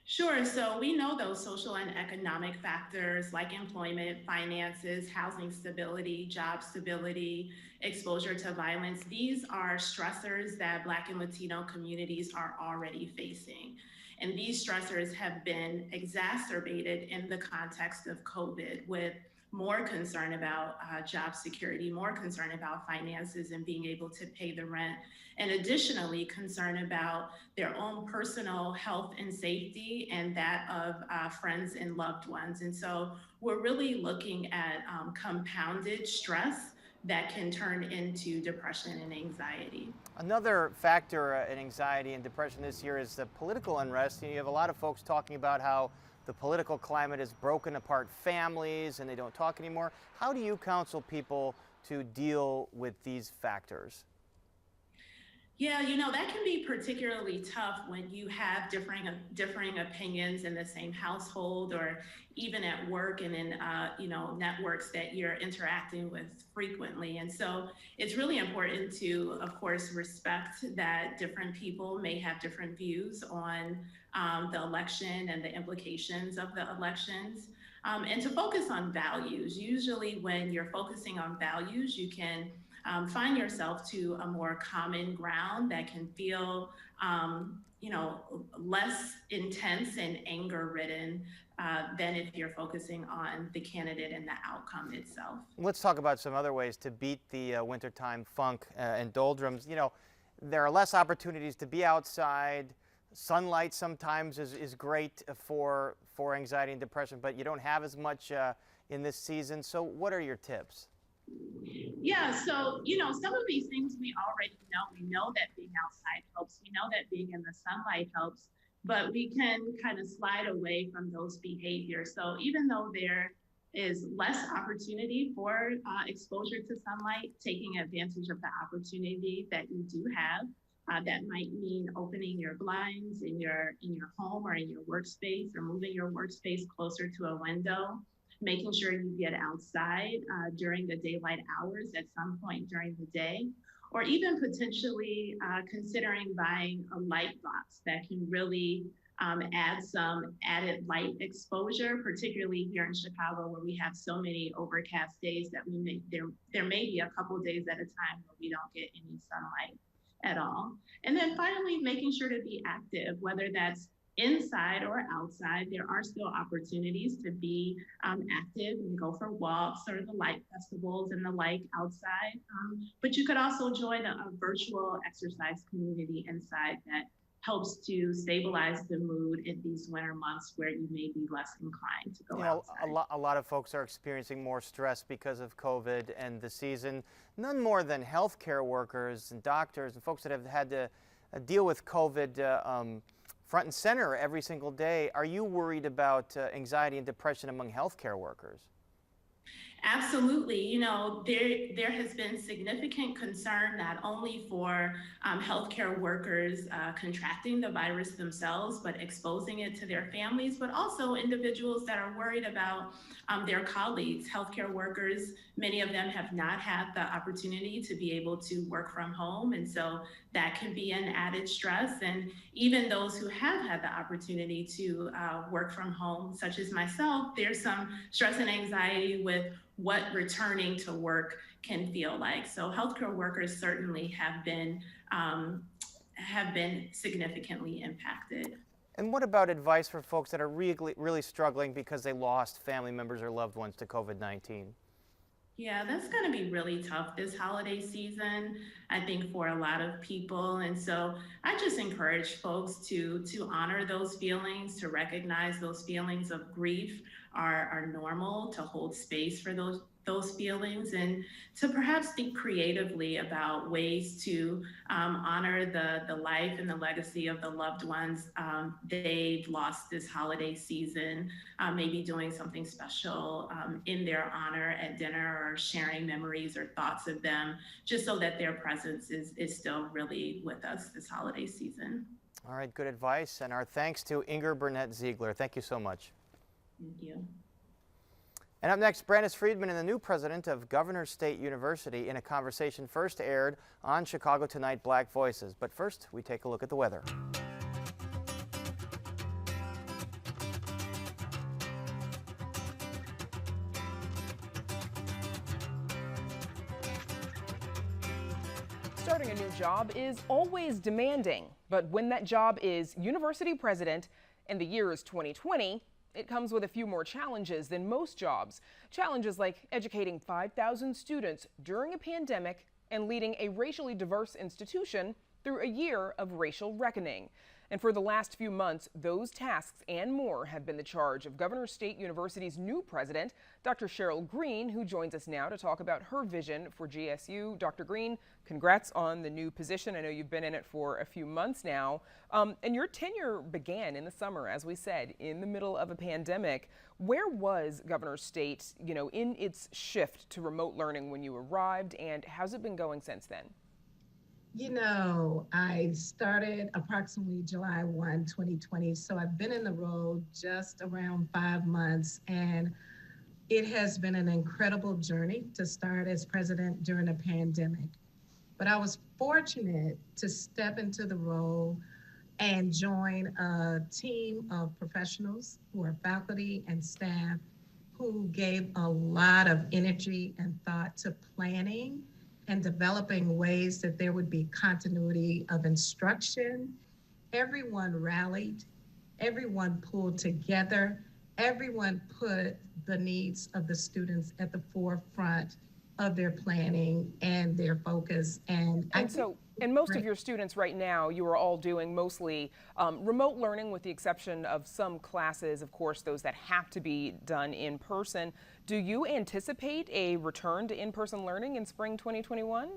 Sure. So we know those social and economic factors like employment, finances, housing stability, job stability, exposure to violence. These are stressors that Black and Latino communities are already facing. And these stressors have been exacerbated in the context of COVID, with more concern about job security, more concern about finances and being able to pay the rent, and additionally concern about their own personal health and safety and that of friends and loved ones. And so we're really looking at compounded stress that can turn into depression and anxiety. Another factor in anxiety and depression this year is the political unrest. You have a lot of folks talking about how the political climate has broken apart families and they don't talk anymore. How do you counsel people to deal with these factors? Yeah, you know, that can be particularly tough when you have differing opinions in the same household, or even at work and in networks that you're interacting with frequently. And so it's really important to, of course, respect that different people may have different views on the election and the implications of the elections, and to focus on values. Usually when you're focusing on values, you can find yourself to a more common ground that can feel, less intense and anger ridden than if you're focusing on the candidate and the outcome itself. Let's talk about some other ways to beat the wintertime funk and doldrums. You know, there are less opportunities to be outside. Sunlight sometimes is great for anxiety and depression, but you don't have as much in this season. So what are your tips? Yeah, so, some of these things we already know. We know that being outside helps. We know that being in the sunlight helps, but we can kind of slide away from those behaviors. So even though there is less opportunity for exposure to sunlight, taking advantage of the opportunity that you do have, that might mean opening your blinds in your home or in your workspace, or moving your workspace closer to a window. making sure you get outside during the daylight hours at some point during the day, or even potentially considering buying a light box that can really add some added light exposure, particularly here in Chicago, where we have so many overcast days that there may be a couple of days at a time where we don't get any sunlight at all. And then finally, making sure to be active, whether that's inside or outside. There are still opportunities to be active and go for walks or the light festivals and the like outside. But you could also join a virtual exercise community inside that helps to stabilize the mood in these winter months where you may be less inclined to go outside. A lot of folks are experiencing more stress because of COVID and the season. None more than healthcare workers and doctors and folks that have had to deal with COVID front and center every single day. Are you worried about anxiety and depression among healthcare workers? Absolutely. You know, there has been significant concern not only for healthcare workers contracting the virus themselves, but exposing it to their families, but also individuals that are worried about their colleagues. Healthcare workers, many of them have not had the opportunity to be able to work from home. And so that can be an added stress. And even those who have had the opportunity to work from home, such as myself, there's some stress and anxiety with what returning to work can feel like. So healthcare workers certainly have been significantly impacted. And what about advice for folks that are really struggling because they lost family members or loved ones to COVID-19? Yeah, that's going to be really tough this holiday season, I think, for a lot of people. And so I just encourage folks to honor those feelings, to recognize those feelings of grief are normal, to hold space for those feelings, and to perhaps think creatively about ways to honor the life and the legacy of the loved ones they've lost this holiday season, maybe doing something special in their honor at dinner, or sharing memories or thoughts of them, just so that their presence is still really with us this holiday season. All right, good advice. And our thanks to Inger Burnett Ziegler. Thank you so much. Thank you. And up next, Brandis Friedman and the new president of Governor State University in a conversation first aired on Chicago Tonight Black Voices. But first, we take a look at the weather. Starting a new job is always demanding, but when that job is university president and the year is 2020, it comes with a few more challenges than most jobs. Challenges like educating 5,000 students during a pandemic and leading a racially diverse institution through a year of racial reckoning. And for the last few months, those tasks and more have been the charge of Governor State University's new president, Dr. Cheryl Green, who joins us now to talk about her vision for GSU. Dr. Green, congrats on the new position. I know you've been in it for a few months now. And your tenure began in the summer, as we said, in the middle of a pandemic. Where was Governor State, in its shift to remote learning when you arrived, and how's it been going since then? I started approximately July 1, 2020. So I've been in the role just around 5 months, and it has been an incredible journey to start as president during a pandemic. But I was fortunate to step into the role and join a team of professionals who are faculty and staff who gave a lot of energy and thought to planning and developing ways that there would be continuity of instruction. Everyone rallied, everyone pulled together, everyone put the needs of the students at the forefront of their planning and their focus. And most of your students right now, you are all doing mostly remote learning, with the exception of some classes, of course, those that have to be done in person. Do you anticipate a return to in-person learning in spring 2021?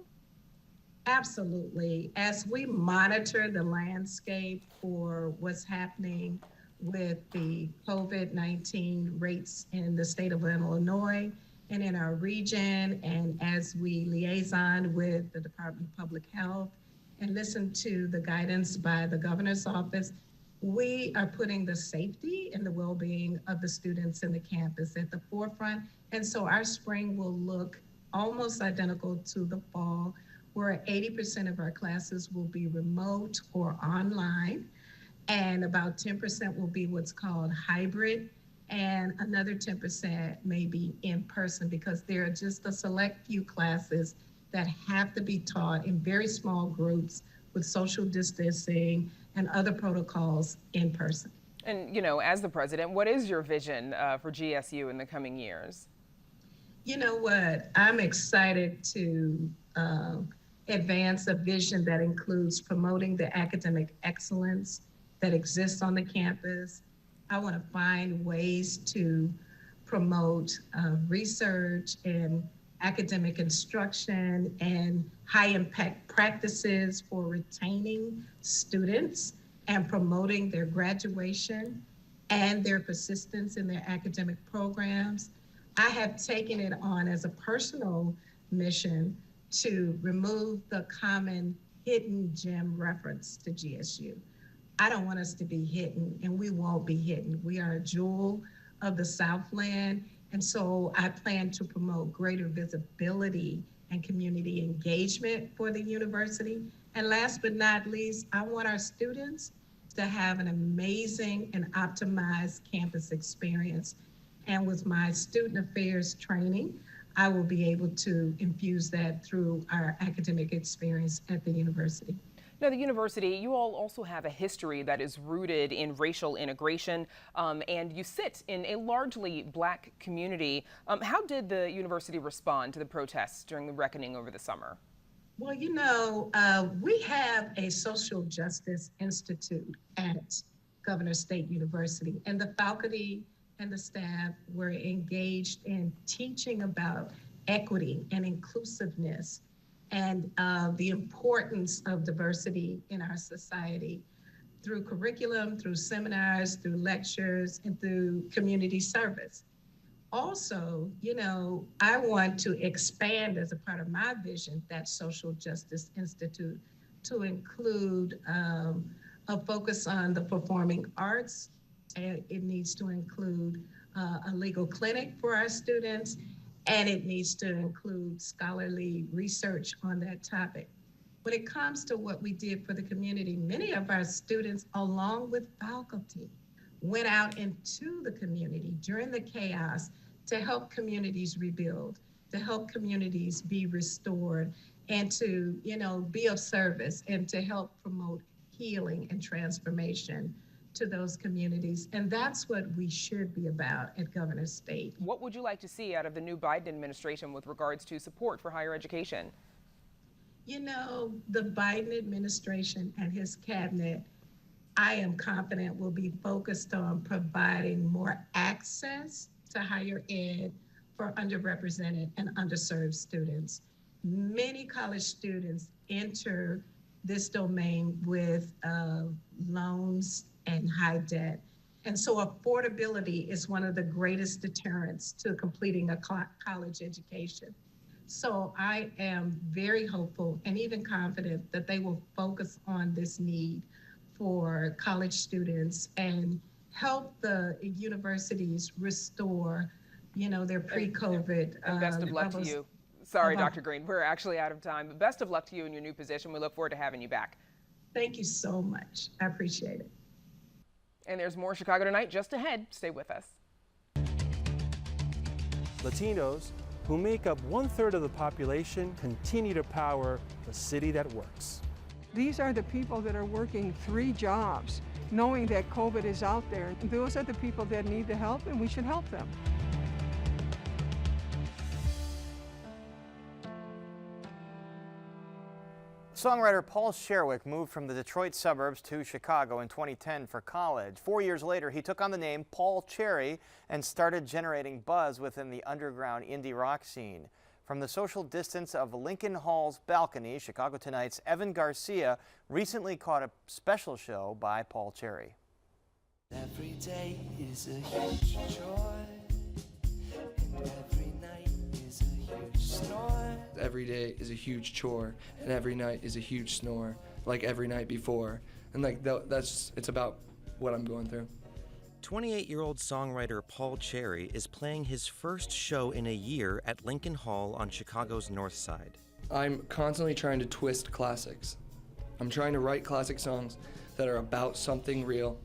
Absolutely. As we monitor the landscape for what's happening with the COVID-19 rates in the state of Illinois and in our region, and as we liaison with the Department of Public Health and listen to the guidance by the governor's office, we are putting the safety and the well-being of the students in the campus at the forefront. And so our spring will look almost identical to the fall, where 80% of our classes will be remote or online, and about 10% will be what's called hybrid, and another 10% may be in person, because there are just a select few classes that have to be taught in very small groups with social distancing and other protocols in person. And, as the president, what is your vision for GSU in the coming years? You know what? I'm excited to advance a vision that includes promoting the academic excellence that exists on the campus. I want to find ways to promote research and academic instruction and high impact practices for retaining students and promoting their graduation and their persistence in their academic programs. I have taken it on as a personal mission to remove the common hidden gem reference to GSU. I don't want us to be hidden, and we won't be hidden. We are a jewel of the Southland, and so I plan to promote greater visibility and community engagement for the university. And last but not least, I want our students to have an amazing and optimized campus experience. And with my student affairs training, I will be able to infuse that through our academic experience at the university. Now, the university, you all also have a history that is rooted in racial integration, and you sit in a largely Black community. How did the university respond to the protests during the reckoning over the summer? Well, we have a social justice institute at Governor State University, and the faculty and the staff were engaged in teaching about equity and inclusiveness and the importance of diversity in our society through curriculum, through seminars, through lectures, and through community service. Also, I want to expand, as a part of my vision, that Social Justice Institute to include a focus on the performing arts. And it needs to include a legal clinic for our students, and it needs to include scholarly research on that topic. When it comes to what we did for the community, many of our students, along with faculty, went out into the community during the chaos to help communities rebuild, to help communities be restored, and to, be of service and to help promote healing and transformation to those communities. And that's what we should be about at Governor State. What would you like to see out of the new Biden administration with regards to support for higher education? The Biden administration and his cabinet, I am confident, will be focused on providing more access to higher ed for underrepresented and underserved students. Many college students enter this domain with loans and high debt. And so affordability is one of the greatest deterrents to completing a college education. So I am very hopeful and even confident that they will focus on this need for college students and help the universities restore, their pre-COVID and best of luck to you. Sorry, Dr. Green, we're actually out of time, but best of luck to you in your new position. We look forward to having you back. Thank you so much. I appreciate it. And there's more Chicago Tonight just ahead. Stay with us. Latinos, who make up 1/3 of the population, continue to power the city that works. These are the people that are working 3 jobs, knowing that COVID is out there. Those are the people that need the help, and we should help them. Songwriter Paul Sherwick moved from the Detroit suburbs to Chicago in 2010 for college. 4 years later, he took on the name Paul Cherry and started generating buzz within the underground indie rock scene. From the social distance of Lincoln Hall's balcony, Chicago Tonight's Evan Garcia recently caught a special show by Paul Cherry. Every day is a huge joy, and every night is a huge snore. Every day is a huge chore, and every night is a huge snore, like every night before. And it's about what I'm going through. 28-year-old songwriter Paul Cherry is playing his first show in a year at Lincoln Hall on Chicago's North Side. I'm constantly trying to twist classics. I'm trying to write classic songs that are about something real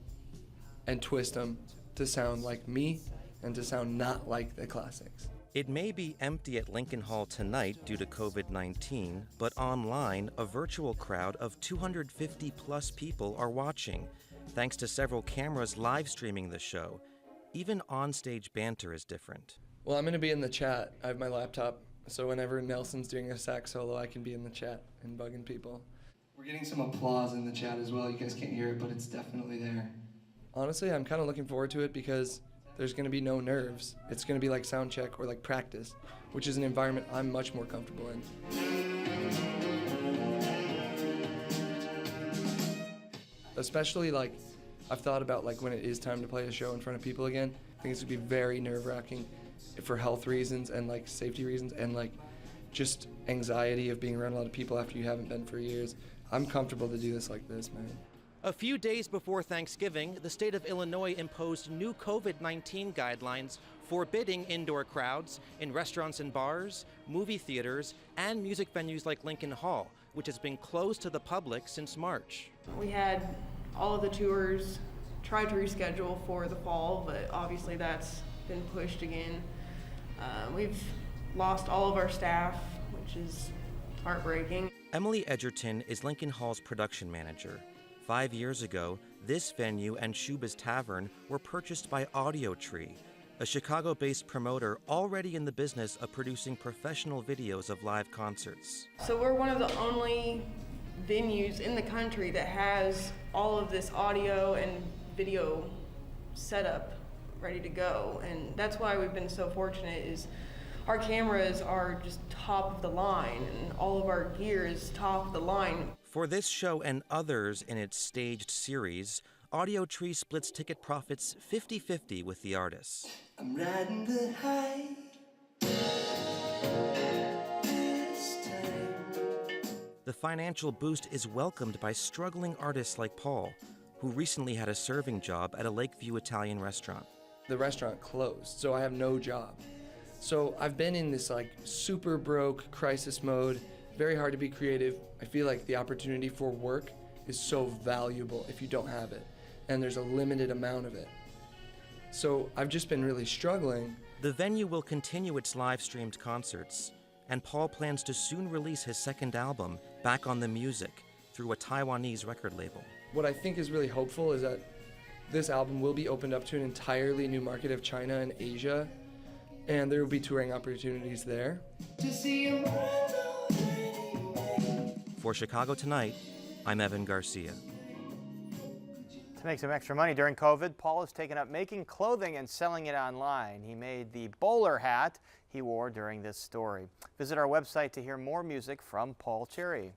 and twist them to sound like me and to sound not like the classics. It may be empty at Lincoln Hall tonight due to COVID-19, but online, a virtual crowd of 250 plus people are watching, thanks to several cameras live streaming the show. Even onstage banter is different. Well, I'm going to be in the chat. I have my laptop, so whenever Nelson's doing a sax solo, I can be in the chat and bugging people. We're getting some applause in the chat as well. You guys can't hear it, but it's definitely there. Honestly, I'm kind of looking forward to it because there's going to be no nerves. It's going to be like sound check or like practice, which is an environment I'm much more comfortable in. Especially like I've thought about like when it is time to play a show in front of people again. I think it's going to be very nerve-wracking for health reasons and like safety reasons and like just anxiety of being around a lot of people after you haven't been for years. I'm comfortable to do this like this, man. A few days before Thanksgiving, the state of Illinois imposed new COVID-19 guidelines forbidding indoor crowds in restaurants and bars, movie theaters, and music venues like Lincoln Hall, which has been closed to the public since March. We had all of the tours tried to reschedule for the fall, but obviously that's been pushed again. We've lost all of our staff, which is heartbreaking. Emily Edgerton is Lincoln Hall's production manager. 5 years ago, this venue and Shuba's Tavern were purchased by Audio Tree, a Chicago-based promoter already in the business of producing professional videos of live concerts. So we're one of the only venues in the country that has all of this audio and video setup ready to go, and that's why we've been so fortunate is our cameras are just top of the line and all of our gear is top of the line. For this show and others in its staged series, Audio Tree splits ticket profits 50-50 with the artists. I'm riding the high this time. The financial boost is welcomed by struggling artists like Paul, who recently had a serving job at a Lakeview Italian restaurant. The restaurant closed, so I have no job. So I've been in this like super broke crisis mode, very hard to be creative. I feel like the opportunity for work is so valuable if you don't have it, and there's a limited amount of it. So I've just been really struggling. The venue will continue its live-streamed concerts, and Paul plans to soon release his second album, Back on the Music, through a Taiwanese record label. What I think is really hopeful is that this album will be opened up to an entirely new market of China and Asia, and there will be touring opportunities there. For Chicago Tonight, I'm Evan Garcia. To make some extra money during COVID, Paul has taken up making clothing and selling it online. He made the bowler hat he wore during this story. Visit our website to hear more music from Paul Cherry.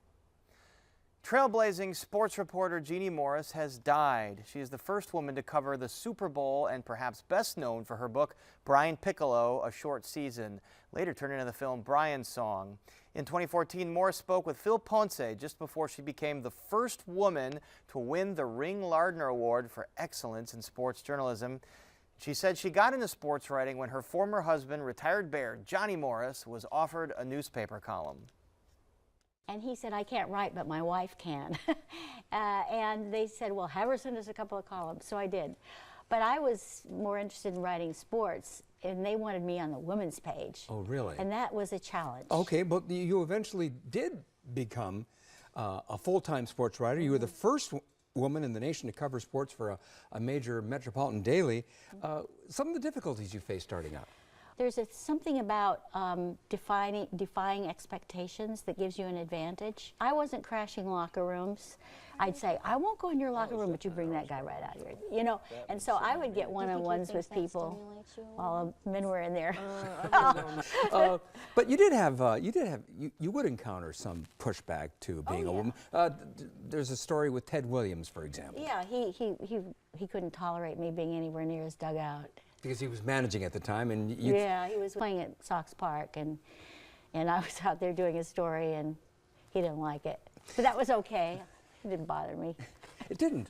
Trailblazing sports reporter Jeannie Morris has died. She is the first woman to cover the Super Bowl and perhaps best known for her book, Brian Piccolo, A Short Season, later turned into the film Brian's Song. In 2014, Morris spoke with Phil Ponce just before she became the first woman to win the Ring Lardner Award for Excellence in Sports Journalism. She said she got into sports writing when her former husband, retired Bear Jeannie Morris, was offered a newspaper column. And he said, I can't write, but my wife can. And they said, well, have her send us a couple of columns. So I did. But I was more interested in writing sports, and they wanted me on the women's page. Oh, really? And that was a challenge. Okay, but you eventually did become a full-time sports writer. You were the first woman in the nation to cover sports for a major metropolitan daily. Some of the difficulties you faced starting out. There's something about defying expectations that gives you an advantage. I wasn't crashing locker rooms. I'd say, I won't go in your locker room, but you bring that guy right out here. You know, and so I would get one-on-ones with people while men were in there. But you would encounter some pushback to being a woman. There's a story with Ted Williams, for example. Yeah, he couldn't tolerate me being anywhere near his dugout. Because he was managing at the time, and yeah, he was playing at Sox Park, and I was out there doing a story, and he didn't like it. But that was okay. It didn't bother me. It didn't?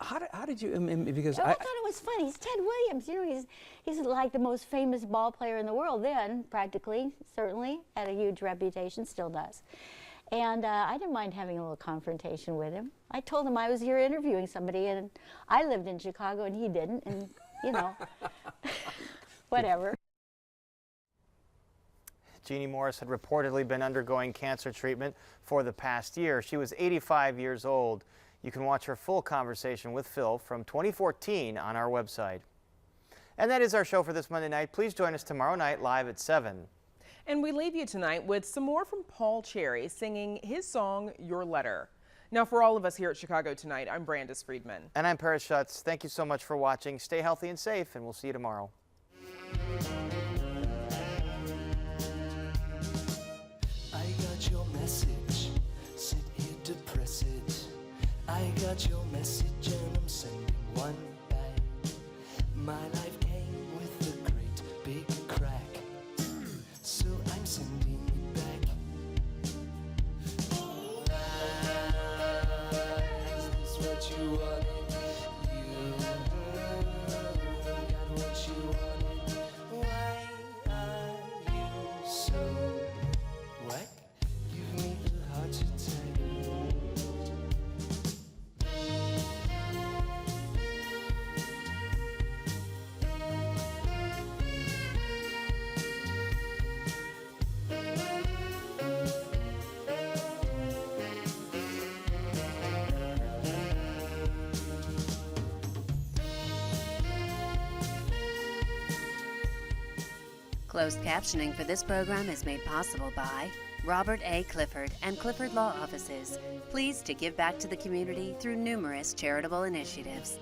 How did you? Because I thought it was funny. He's Ted Williams. You know, he's like the most famous ball player in the world then, practically, certainly, had a huge reputation, still does. And I didn't mind having a little confrontation with him. I told him I was here interviewing somebody, and I lived in Chicago, and he didn't, and you know, whatever. Jeannie Morris had reportedly been undergoing cancer treatment for the past year. She was 85 years old. You can watch her full conversation with Phil from 2014 on our website. And that is our show for this Monday night. Please join us tomorrow night live at 7. And we leave you tonight with some more from Paul Cherry singing his song, Your Letter. Now, for all of us here at Chicago Tonight, I'm Brandis Friedman. And I'm Paris Schutz. Thank you so much for watching. Stay healthy and safe, and we'll see you tomorrow. I got your message, sit here to press it. I got your message and I'm sending one back. My life came with a great big crack, so I'm sending it back. Is this what you wanted? You got what you wanted. Why are you so whack? Give me a heart attack. Closed captioning for this program is made possible by Robert A. Clifford and Clifford Law Offices, pleased to give back to the community through numerous charitable initiatives.